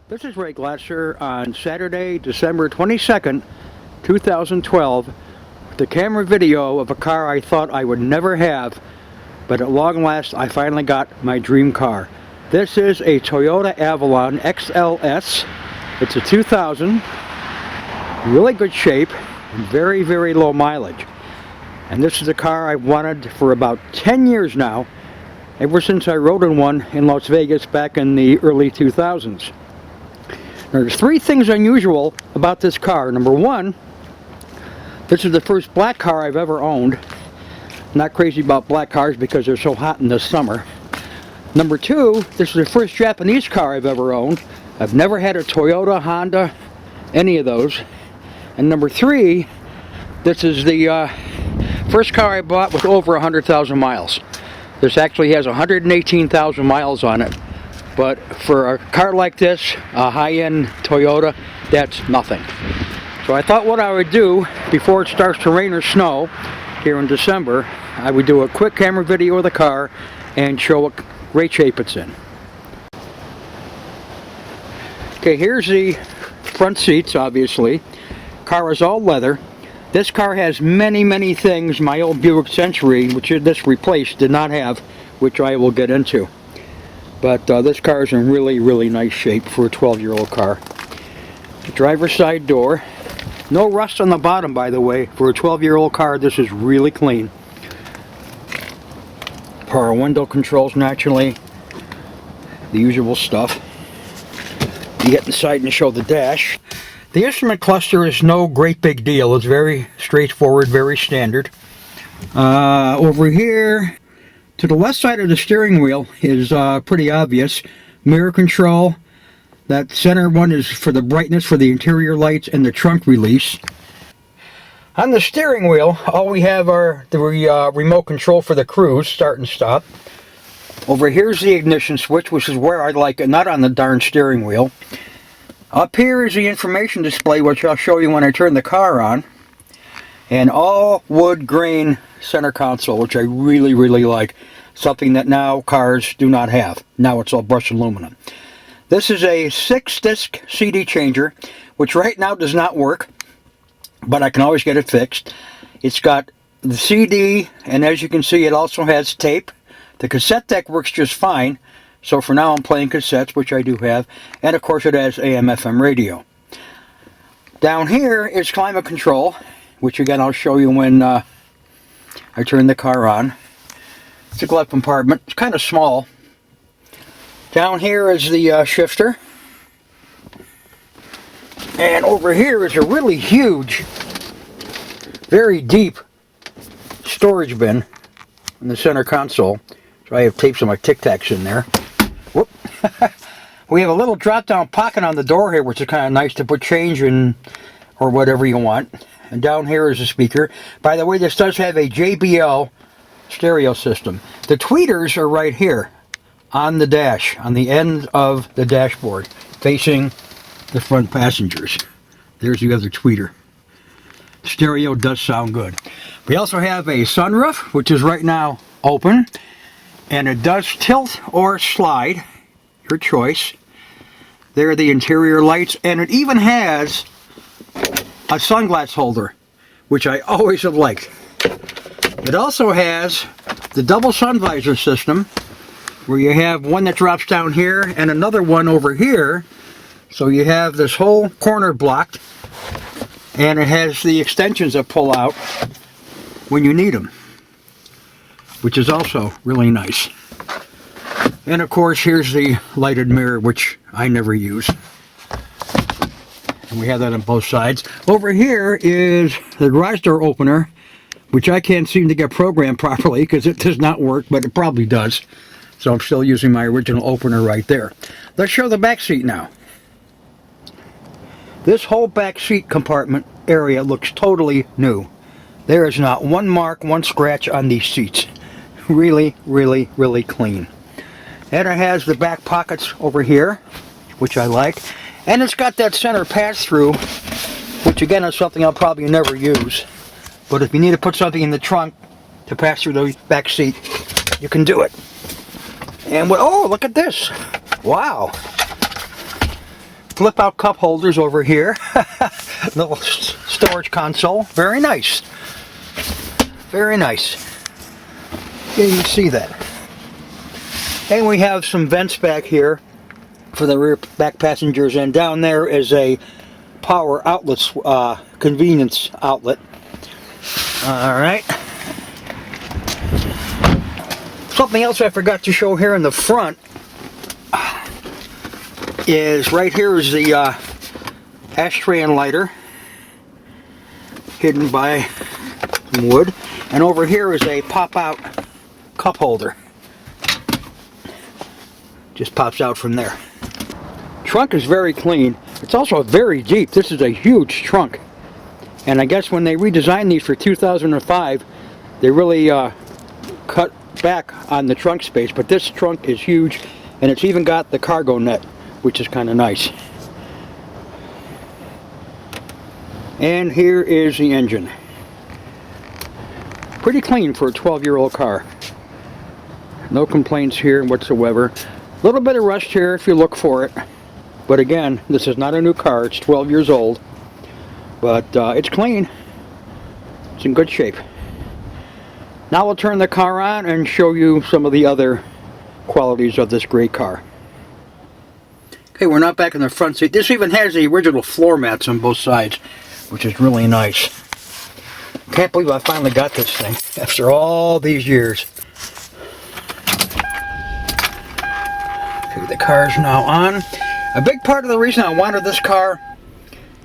This is Ray Glasser on Saturday, December 22nd, 2012, with a camera video of a car I thought I would never have, but at long last I finally got my dream car. This is a Toyota Avalon XLS. It's a 2000, really good shape, and very, very low mileage. And this is a car I've wanted for about 10 years now, ever since I rode in one in Las Vegas back in the early 2000s. There's three things unusual about this car. Number one, this is the first black car I've ever owned. I'm not crazy about black cars because they're so hot in the summer. Number two, this is the first Japanese car I've ever owned. I've never had a Toyota, Honda, any of those. And number three, this is the first car I bought with over 100,000 miles. This actually has 118,000 miles on it. But for a car like this, a high-end Toyota, that's nothing. So I thought what I would do before it starts to rain or snow here in December, I would do a quick camera video of the car and show what great shape it's in. Okay, here's the front seats, obviously. Car is all leather. This car has many, many things my old Buick Century, which this replaced, did not have, which I will get into. But this car is in really, really nice shape for a 12-year-old car. The driver's side door. No rust on the bottom, by the way. For a 12-year-old car, this is really clean. Power window controls naturally. The usual stuff. You get inside and show the dash. The instrument cluster is no great big deal. It's very straightforward, very standard. Over here, to the left side of the steering wheel is pretty obvious. Mirror control. That center one is for the brightness for the interior lights and the trunk release. On the steering wheel, all we have are the remote control for the cruise, start and stop. Over here's the ignition switch, which is where I like it, not on the darn steering wheel. Up here is the information display, which I'll show you when I turn the car on. And all wood grain center console, which I really, really like. Something that now cars do not have. Now it's all brushed aluminum. This is a 6-disc CD changer, which right now does not work, but I can always get it fixed. It's got the CD, and as you can see, it also has tape. The cassette deck works just fine, so for now I'm playing cassettes, which I do have, and of course it has AM/FM radio. Down here is climate control, which again I'll show you when I turn the car on. It's a glove compartment. It's kind of small. Down here is the shifter. And over here is a really huge, very deep storage bin in the center console. So I have tapes of my Tic Tacs in there. Whoop. We have a little drop-down pocket on the door here, which is kind of nice to put change in or whatever you want. And down here is a speaker. By the way, this does have a JBL stereo system. The tweeters are right here on the dash, on the end of the dashboard, facing the front passengers. There's the other tweeter. Stereo does sound good. We also have a sunroof, which is right now open, and it does tilt or slide, your choice. There are the interior lights, and it even has a sunglass holder, which I always have liked. It also has the double sun visor system, where you have one that drops down here and another one over here. So you have this whole corner blocked, and it has the extensions that pull out when you need them, which is also really nice. And of course, here's the lighted mirror, which I never use. And we have that on both sides. Over here is the garage door opener, which I can't seem to get programmed properly because it does not work, but it probably does. So I'm still using my original opener right there. Let's show the back seat now. This whole back seat compartment area looks totally new. There is not one mark, one scratch on these seats. Really, really, really clean. And it has the back pockets over here, which I like. And it's got that center pass-through, which again is something I'll probably never use. But if you need to put something in the trunk to pass through the back seat, you can do it. And oh, look at this. Wow. flip out cup holders over here. Little storage console. Very nice. Very nice. You can see that. And we have some vents back here for the rear back passengers, and down there is a power outlet, convenience outlet. Alright. Something else I forgot to show here in the front is right here is the ashtray and lighter, hidden by some wood, and over here is a pop-out cup holder. Just pops out from there. Trunk is very clean. It's also very deep. This is a huge trunk, and I guess when they redesigned these for 2005, they really cut back on the trunk space, but this trunk is huge, and it's even got the cargo net, which is kind of nice. And here is the engine. Pretty clean for a 12-year-old car. No complaints here whatsoever. A little bit of rust here if you look for it, but again, this is not a new car. It's 12 years old, but it's clean. It's in good shape. Now we'll turn the car on and show you some of the other qualities of this great car. Okay, we're not back in the front seat. This even has the original floor mats on both sides, which is really nice. Can't believe I finally got this thing after all these years. Okay, the car's now on. A big part of the reason I wanted this car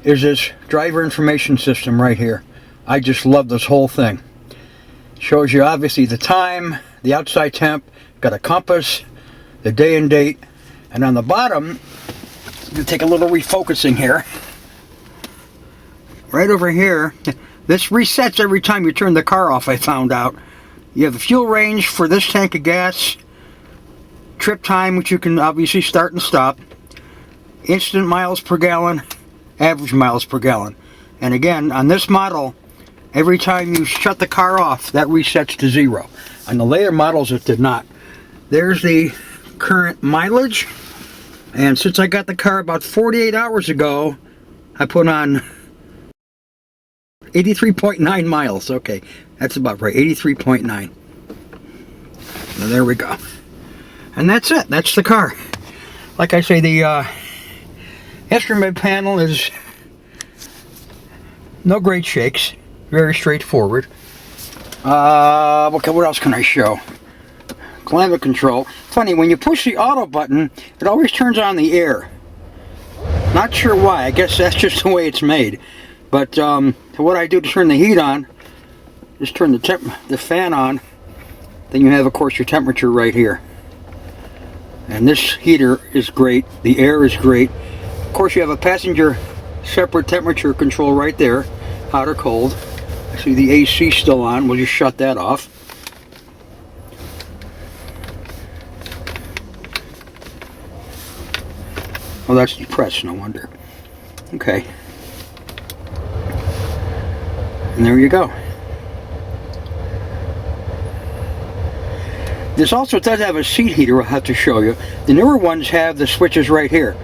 is this driver information system right here. I just love this whole thing. Shows you obviously the time, the outside temp, got a compass, the day and date, and on the bottom, you take a little refocusing here. Right over here, this resets every time you turn the car off, I found out. You have the fuel range for this tank of gas, trip time, which you can obviously start and stop, instant miles per gallon, average miles per gallon. And again, on this model, every time you shut the car off, that resets to 0. On the later models, it did not. There's the current mileage. And since I got the car about 48 hours ago, I put on 83.9 miles. Okay, that's about right, 83.9. So there we go. And that's it. That's the car. Like I say, the instrument panel is no great shakes. Very straightforward. Okay, what else can I show? Climate control. Funny, when you push the auto button, it always turns on the air. Not sure why. I guess that's just the way it's made. But what I do to turn the heat on, just turn the fan on. Then you have, of course, your temperature right here. And this heater is great. The air is great. Of course, you have a passenger separate temperature control right there, hot or cold. I see the AC still on. We'll just shut that off. Oh, that's depressed, no wonder. Okay. And there you go. This also does have a seat heater I'll have to show you. The newer ones have the switches right here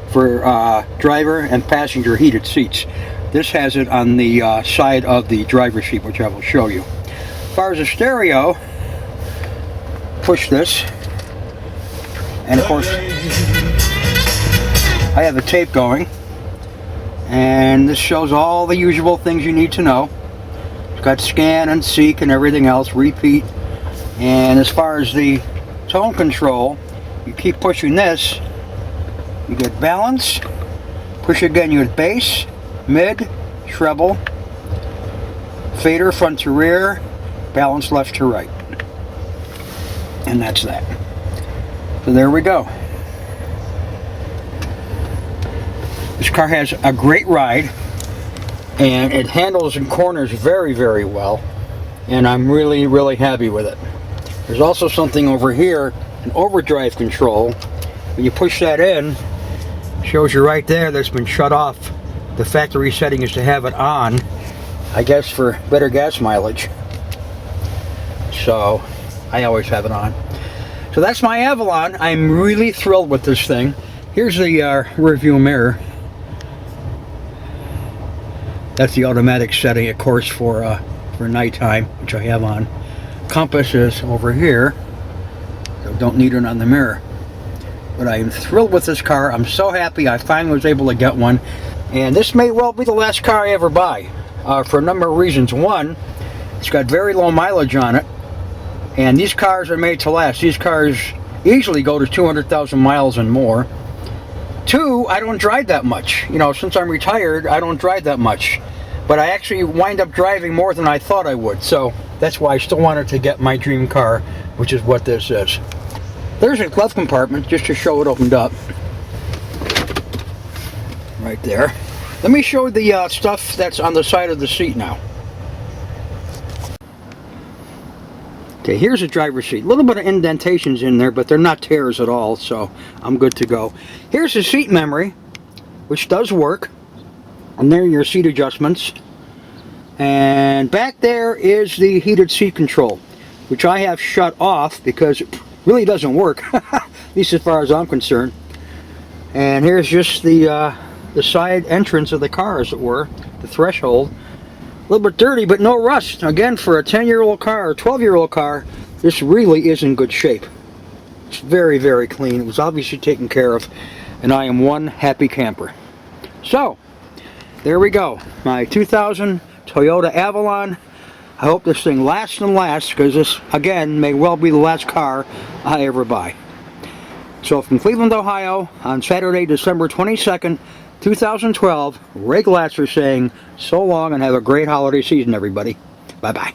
for driver and passenger heated seats. This has it on the side of the driver's seat, which I will show you. As far as the stereo, push this, and of course I have the tape going, and this shows all the usual things you need to know. It's got scan and seek and everything else, repeat. And as far as the tone control, you keep pushing this, you get balance, push again, you get bass, mid, treble, fader front to rear, balance left to right. And that's that. So there we go. This car has a great ride, and it handles in corners very, very well, and I'm really, really happy with it. There's also something over here, an overdrive control. When you push that in, it shows you right there that's been shut off. The factory setting is to have it on, I guess for better gas mileage. So I always have it on. So that's my Avalon. I'm really thrilled with this thing. Here's the rear view mirror. That's the automatic setting, of course, for nighttime, which I have on. Compass is over here, so don't need it on the mirror. But I am thrilled with this car. I'm so happy I finally was able to get one. And this may well be the last car I ever buy, for a number of reasons. One, it's got very low mileage on it, and these cars are made to last. These cars easily go to 200,000 miles and more. Two, I don't drive that much. You know, since I'm retired, I don't drive that much. But I actually wind up driving more than I thought I would. So that's why I still wanted to get my dream car, which is what this is. There's a glove compartment, just to show it opened up. Right there. Let me show the stuff that's on the side of the seat now. Okay, here's a driver's seat. A little bit of indentations in there, but they're not tears at all, so I'm good to go. Here's the seat memory, which does work. And there are your seat adjustments. And back there is the heated seat control, which I have shut off because it really doesn't work, at least as far as I'm concerned. And here's just the side entrance of the car, as it were, the threshold. A little bit dirty, but no rust. Again, for a 10-year-old car or 12-year-old car, this really is in good shape. It's very, very clean. It was obviously taken care of, and I am one happy camper. So, there we go. My 2000 Toyota Avalon. I hope this thing lasts and lasts, because this, again, may well be the last car I ever buy. So, from Cleveland, Ohio, on Saturday, December 22nd, 2012, Ray Glatzer saying so long and have a great holiday season, everybody. Bye-bye.